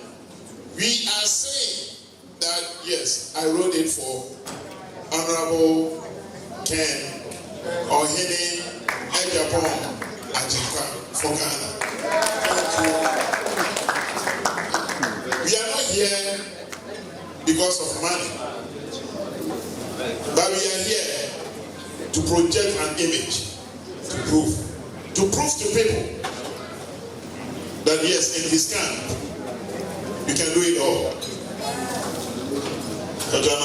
we are saying that, yes, I wrote it for Honorable Ken or Hene Agyapong for Ghana. We are not here because of money, but we are here to project an image, to prove to people that yes, in his camp, you can do it all. Yes.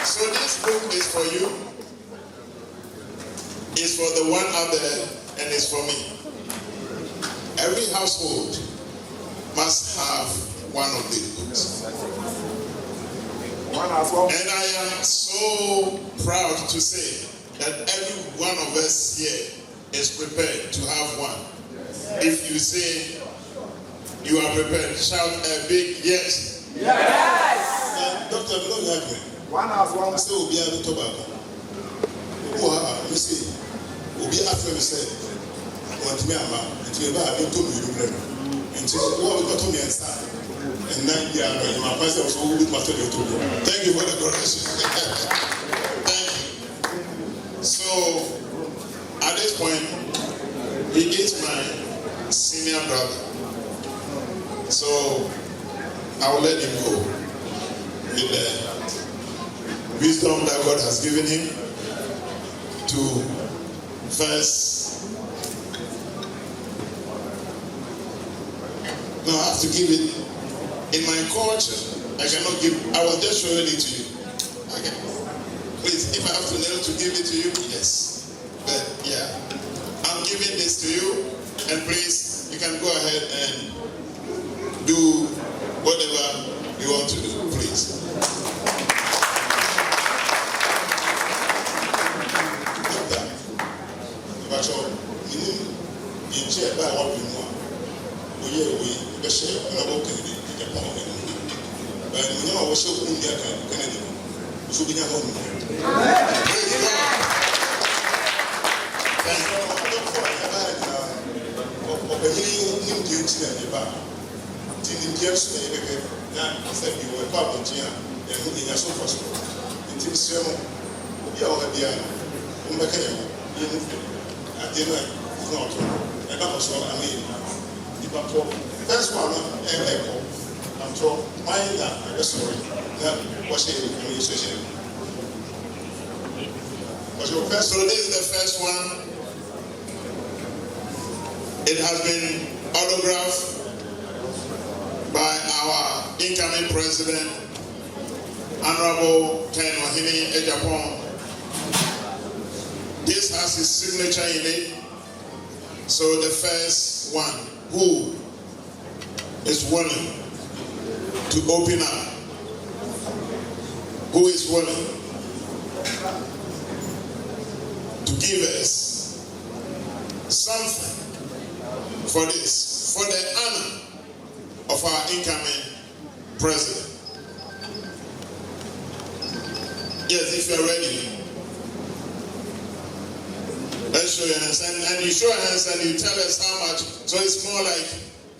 So this book is for you, it's for the one out there, and it's for me. Every household must have one of these books. And I am so proud to say that every one of us here is prepared to have one. If you say you are prepared, shout a big yes. Yes! Dr. One has one. Say Obi Abi Tobacco. We say Obi after we say want me ama and you ba abi to me do and so what we got to me and start and now you are my pastor so we master the to. Thank you for the correction. Thank you. So at this point, he is my senior brother. So I will let him go with the wisdom that God has given him to first. No, I have to give it. In my culture, I cannot give. I was just showing it to you. Okay. Please, if I have to kneel to give it to you, yes. But yeah, I'm giving this to you, and please, you can go ahead and do whatever you want to do, please. That's why I'm told, why not? I'm sorry. What's it? So this is the first one. It has been autographed by our incoming president, Honorable Ken Ohini Agyapong. This has his signature in it. So the first one, who is willing to open up? Who is willing to give us something for this, for the honor of our incoming president? Yes, if you're ready. Let's show your hands. And you show your hands and you tell us how much. So it's more like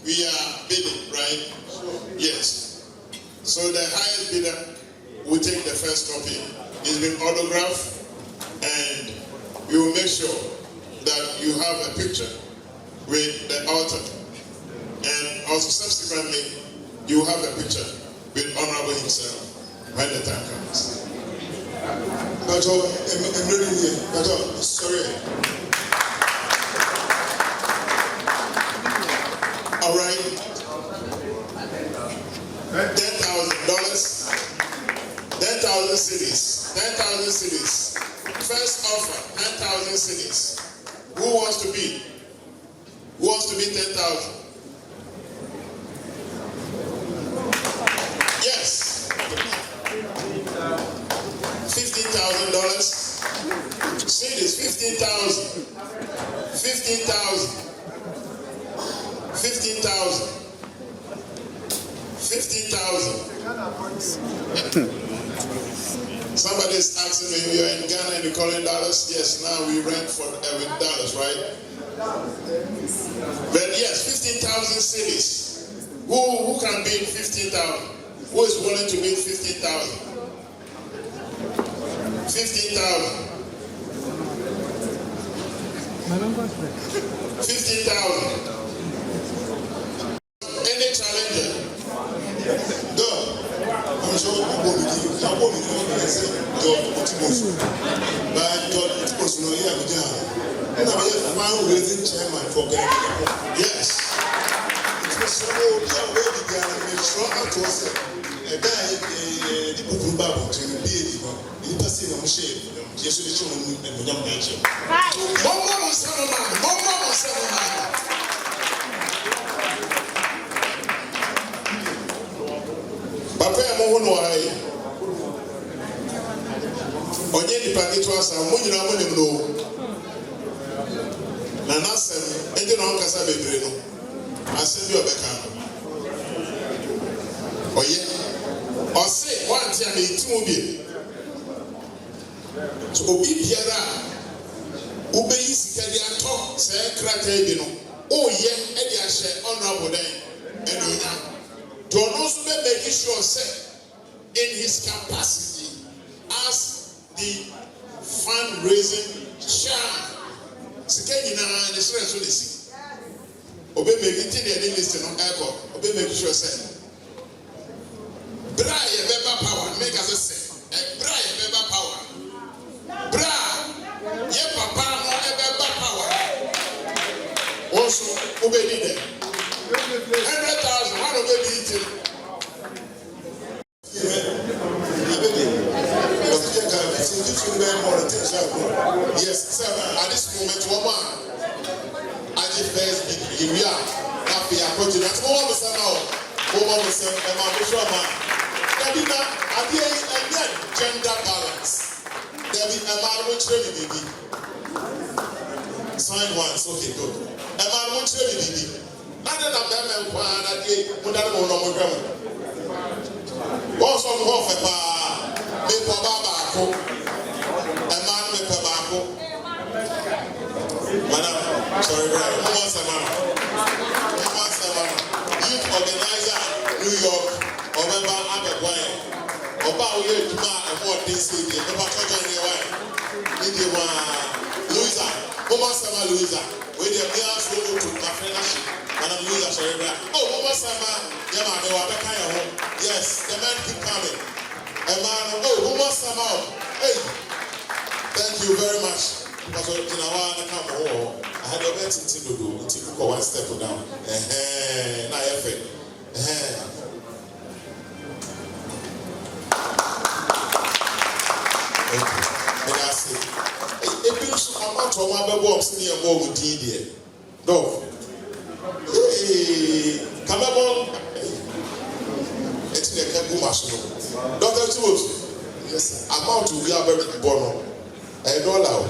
we are bidding, right? Yes. So the highest bidder will take the first copy. It's been autographed, and we will make sure that you have a picture with the author. And also subsequently, you will have a picture with Honorable himself when the time comes. But sorry. All right. $10,000. 10,000 cities. 10,000 cities. First offer, 10,000 cities. Who wants to be? Who wants to be 10,000? Yes. $15,000. Cities, 15,000. 15,000. 15,000. 15,000. Somebody is asking me, we are in Ghana and you're calling dollars? Yes, now we rent for with dollars, right? But yes, 15,000 cities. Who can bid 15,000? Who is willing to bid 15,000? 15,000. 15,000. Any challenger? Go. I'm sure you will be chairman for Ghana. Yes. It was so make sure to us a guy the book Bible to be the person of shame. Yes, we show him and we don't mention. Mama Papa ya mo no ai. Onye ni paketu asa mo nyina mo nim no. Na nasem ende no nkasa bebre no. Asem bi obeka no. Oye. Ose wanti a na etimu bi. So obi biara ubeyi sikadi ato se krata bi no. Oye e di ahye honorable den enonya. Don't also make sure say in his capacity as the fundraising chair Sikeni na the stress will see. Obey make it in listen on airport. Obey make sure say. Bra ye beba power make us say. Bra ye beba power. Bra ye papa no beba power. Also obey leader. 100,000 one obey eating. Yes, sir. At this moment, woman, I did first big area. Happy approaching. That's more of a son. Woman was a man. There be a gender balance. There be a man who train baby. Sign once, okay, good. A man who train baby. None of them are that day. Put that on the ground. Also, half a bar. Make for Baba. Madam, sorry, who wants a man? Who wants a man? Youth organizer, New York, or member Agyapong. About we do and what they say, the church on the way. Louisa, who wants a man, Louisa? With the girls who go to my friendship, Madam Louisa, sorry, oh, who wants a man? Yama, they were back at home. Yes, the men keep coming. A man, oh, who wants a man? Hey, thank you very much. Because in our come home, I had a better thing to do. To go one step down. Now I feel. And I say, if you are not to one box near more with D. Dog. Come on. It's in a Kabu Machine. Dr. Tools. Yes, I'm out to be a very bono. I don't allow.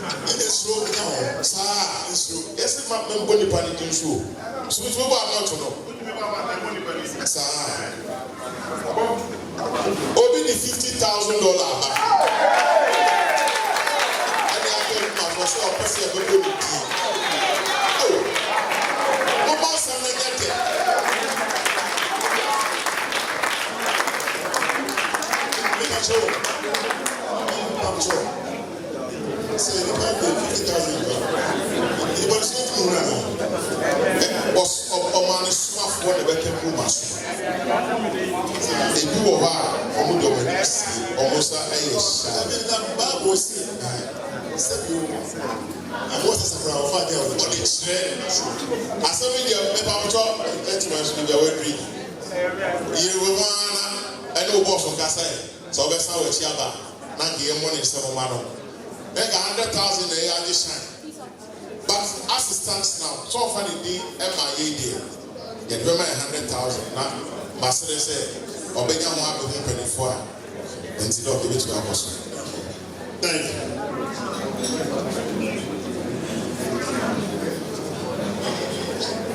And it's slow down, sir. It's slow. Yes, my money panny to show. So it's over not to know. Sir, open the $50,000 back. And I tell you, my boss, I'll pass you a good deal. Oh, no more something like that. I'm sure. Say the man paid $50,000. He was not to run. Was a man smart for the better rumors. If you were almost a Bible said you and what is around 5 years of college. I saw me the paper let me be away. You will I know boss on Casa, so that's how it's Yaba. Not the money is 7 1. Make 100,000 a year addition. But as it stands now, so far the MIA deal. Get me 100,000. Now, Master said, Obey one have the penny for and see don't give it to our boss. Thank you.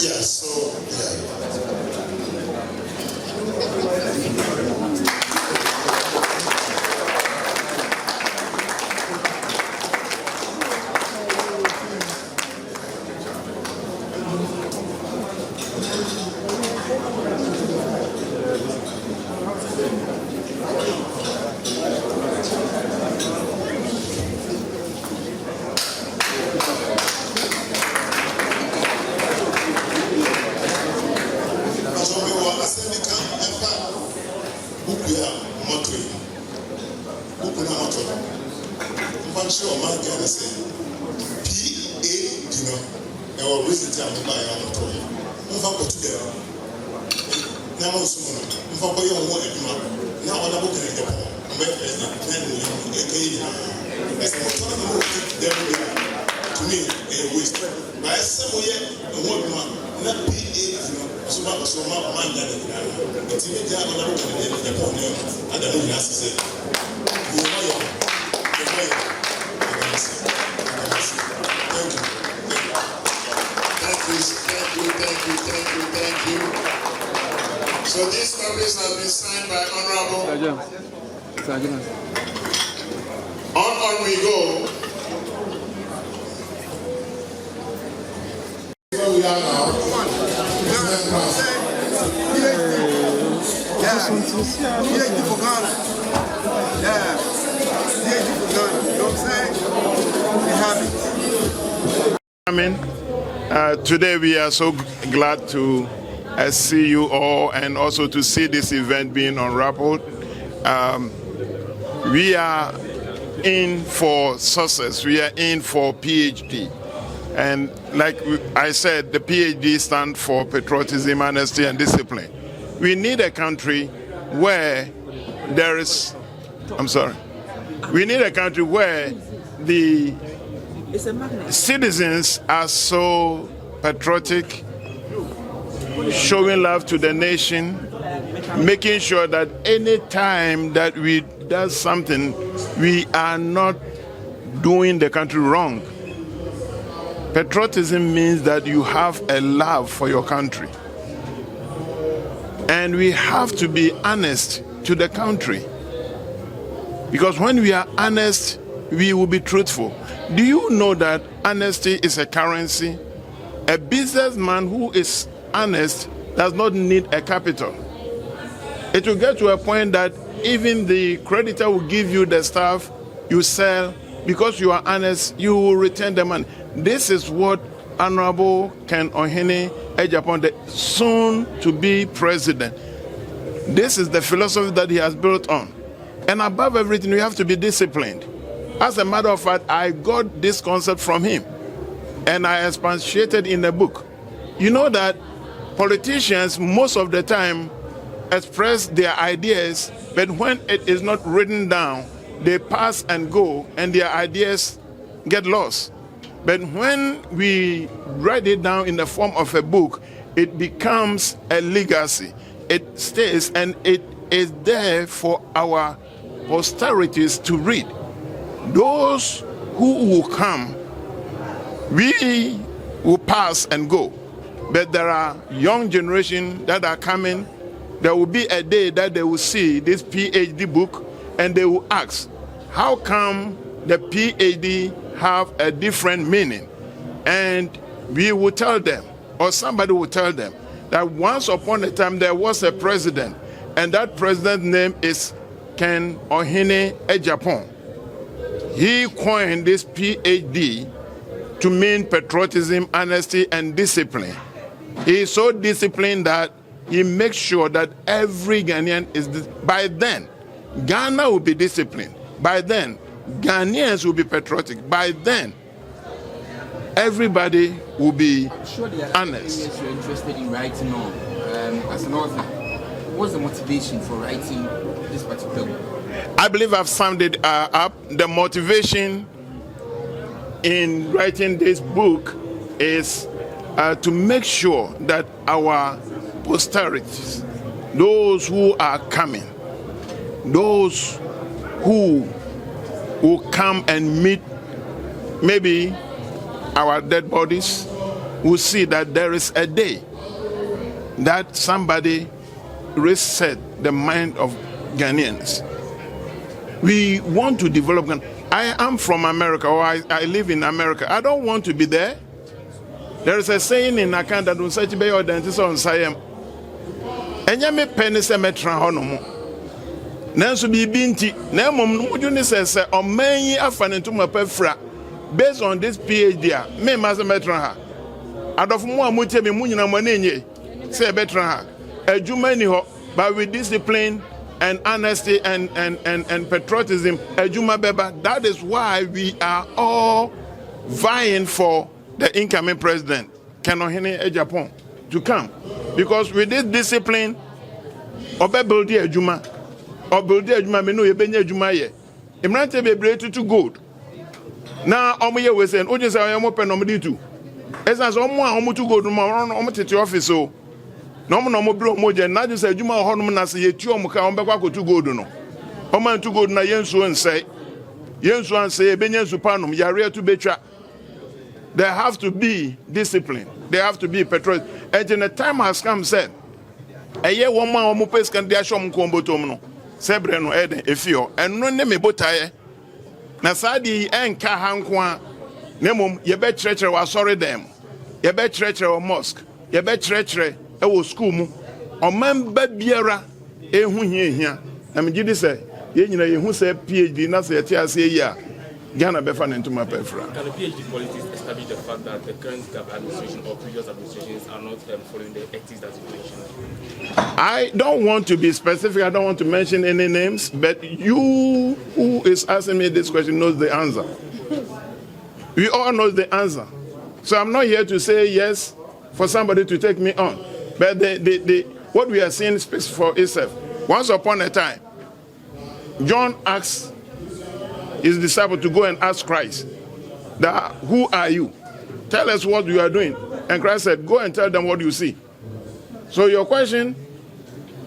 Yes, so So this notice has been signed by Honorable. On we go. Where we are now. PhD for Ghana. Yeah. PhD for Ghana. You know what I'm saying? We have it. coming. Today we are so glad to see you all and also to see this event being unraveled. We are in for success. We are in for PhD. And like I said, the PhD stands for patriotism, honesty, and discipline. We need a country where there is, we need a country where the citizens are so patriotic, showing love to the nation, making sure that any time that we do something, we are not doing the country wrong. Patriotism means that you have a love for your country. And we have to be honest to the country. Because when we are honest, we will be truthful. Do you know that honesty is a currency? A businessman who is honest does not need a capital. It will get to a point that even the creditor will give you the stuff you sell. Because you are honest, you will return the money. This is what Honorable Ken Ohene Agyapong, the soon-to-be president, this is the philosophy that he has built on. And above everything, we have to be disciplined. As a matter of fact, I got this concept from him, and I expatiated in the book. You know that politicians, most of the time, express their ideas, but when it is not written down, they pass and go, and their ideas get lost. But when we write it down in the form of a book, it becomes a legacy. It stays, and it is there for our posterities to read. Those who will come, we will pass and go. But there are young generation that are coming. There will be a day that they will see this PhD book, and they will ask, how come the PhD have a different meaning? And we will tell them, or somebody will tell them, that once upon a time there was a president, and that president's name is Ken Ohene Agyapong. He coined this PhD to mean patriotism, honesty, and discipline. He is so disciplined that he makes sure that every Ghanaian is, by then, Ghana will be disciplined. By then, Ghanaians will be patriotic. By then, everybody will be honest. You're interested in writing on as an author. What's the motivation for writing this particular book? I believe I've summed it up. The motivation in writing this book is to make sure that our posterities, those who are coming, those who will come and meet maybe our dead bodies, will see that there is a day that somebody reset the mind of Ghanaians. We want to develop Ghana. I am from America, or I live in America. I don't want to be there. There is a saying in Akan that on such bay or dentist on Siam. And you may penny cemetra honomo. Nanso be binti, na mom no says, or many afan into my pefra. Based on this PhD, me mas metra ha. Adof mo amuche me munyina monenye. Say betra ha. Ejuma ni ho, but with discipline and honesty and patriotism, ejuma beba. That is why we are all vying for the incoming president, Ken Ohene Agyapong, to come. Because with this discipline, obe build ejuma, or build ejuma me no ye benye ejuma ye. Imrante be break to gold. Now, omo we say, oje say omo pen omo di tu. Esa so omo to gold no omo tete office so. No omo bro omo je na just say ejuma ho no na say yetu omo ka omo be kwa to gold no. Omo to gold na yensu nsai. Yensu ansai benye nsu panom yare to betwa. There have to be discipline. They have to be patriotic. And in the time has come, said, a year one man omo pes can dia shom kombotom no. Sebre no eden efio. And no ne me botaye. Na sadi enka hankwa nemom ye be chrechere wa sorry dem. Ye be chrechere wa mosque. Ye be chrechere e wo school mu. Omamba biara ehu hia. Na me gidi say ye nyina ye hu say PhD na say tie ase yi a Ghana befa into my pefra. Can the PhD politics establish the fact that the current administration or previous administrations are not following the ethics that you mentioned? I don't want to be specific. I don't want to mention any names, but you who is asking me this question knows the answer. We all know the answer. So I'm not here to say yes for somebody to take me on. But what we are seeing speaks for itself. Once upon a time, John asked his disciple to go and ask Christ, that, who are you? Tell us what you are doing. And Christ said, go and tell them what you see. So your question,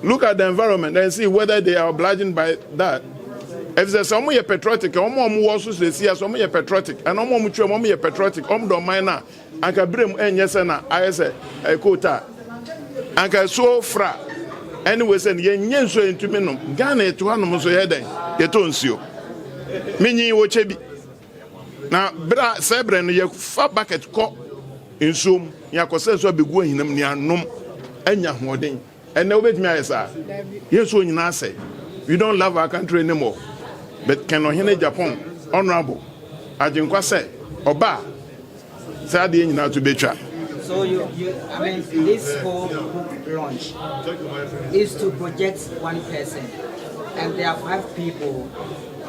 look at the environment and see whether they are obliging by that. If there's someone you're patriotic, someone also says, yes, someone you're patriotic, and someone you're patriotic, don't mind now. I can bring in yes and I say a quota. I can so fra. Anyway, saying yen so into minum. Ghana to one so heading. You don't see. Mini wochebi. Now, bra sebren ye fa bucket ko in sum. Ya ko say so be go hinam ni anom anya hoden. And now wait me ayesa. Yes so nyina say. We don't love our country anymore. But can ohene Japan honorable ajinkwa say oba say ade nyina to betwa. So I mean, this whole book launch is to project one person, and there are 5 people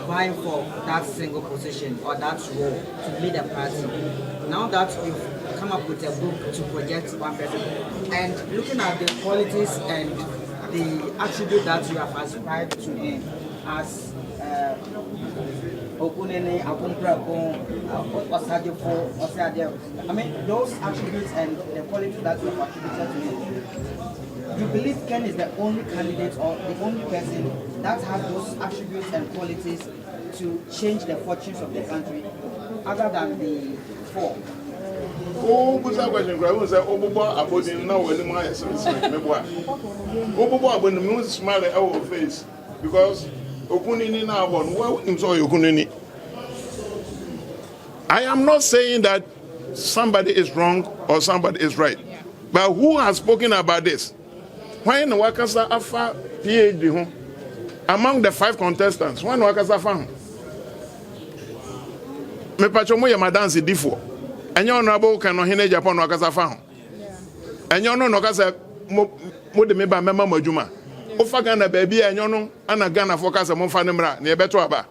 vying for that single position or that role to lead a party. Now that we've come up with a book to project one person, and looking at the qualities and the attribute that you have ascribed to him as I mean, those attributes and the qualities that you have attributed to him, you believe Ken is the only candidate or the only person that has those attributes and qualities to change the fortunes of the country, other than the 4? Oh, good question. I was say, oh, Bobo, about now when my when the moon smile at our face because Okunini now one. Why wouldn't so Okunini? I am not saying that somebody is wrong or somebody is right, but who has spoken about this? When Wakasa Afa PhD among the 5 contestants, when Wakasa found me pachomo ya madansi difo. Enyo honorable can no hine Japan Wakasa found. Enyo no kasa mo de me ba mema madwuma. Ofa Ghana baby enyo no ana Ghana focus mo fa ne mra na e beto aba.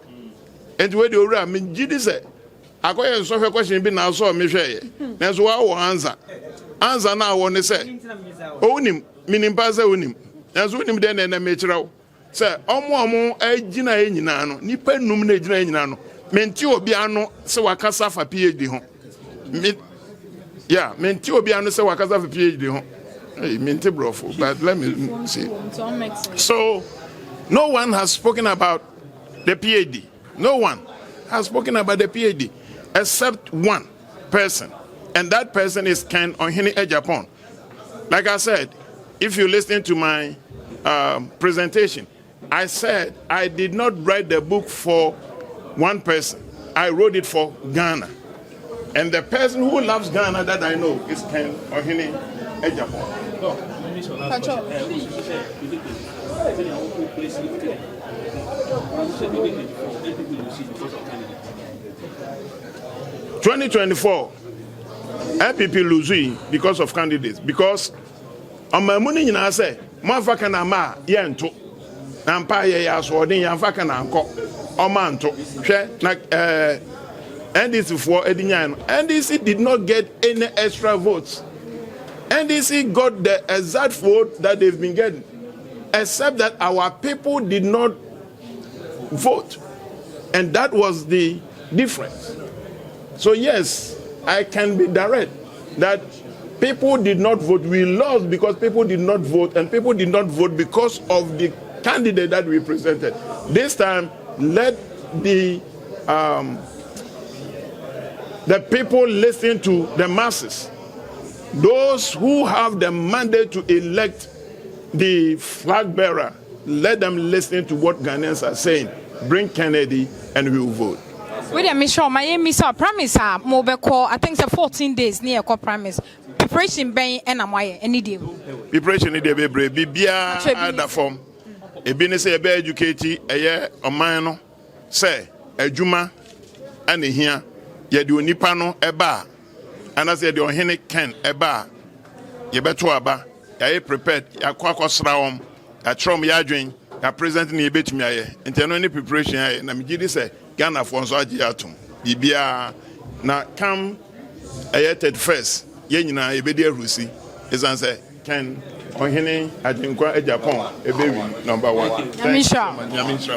Enti we de owura me gidi se akoye so hwe question bi na so me hweye. Na so wa wo answer na wo ne se onim minimpa se onim. Na so onim de na me kirawo. Se omo agina enyina no nipa num na agina enyina no. Menti obi ano se wakasa fa PhD ho. Yeah, menti obi ano se wakasa fa PhD ho. Hey, menti brofo, but let me see. So, no one has spoken about the PhD. No one has spoken about the PhD except one person, and that person is Ken Ohene Agyapong. Like I said, if you listen to my presentation, I said I did not write the book for one person. I wrote it for Ghana. And the person who loves Ghana that I know is Ken Ohene Agyapong. No, let me show last question. 2024, NPP losing because of candidates. Because on my money in I say, Mafaka na ma yento, Nampa ya swordin Yamfaka na anko, Omanto, NDC for Edinyan. NDC did not get any extra votes. NDC got the exact vote that they've been getting, except that our people did not vote. And that was the difference. So yes, I can be direct that people did not vote. We lost because people did not vote, and people did not vote because of the candidate that we presented. This time, let the people listen to the masses. Those who have the mandate to elect the flag bearer, let them listen to what Ghanaians are saying. Bring Kennedy and we will vote. Wait a minute, my miss promise mobile I think it's 14 days near call promise. Preparation bang and am I any day. Preparation need be brave. Bibia other form. E be say be educate a year or mine say a juma ane hia ye de onipa no eba ana se de ohene ken eba ye beto aba ya prepared ya kwakosra wom ya trom ya adwen ya present ne betumi aye enti no ne preparation aye na megidi se Ghana for nso agi atom bibia na come aye 31st ye nyina ye bedi ahusi esan se ken ohene agenkwa Agyapong ebewi number 1. Yamisha.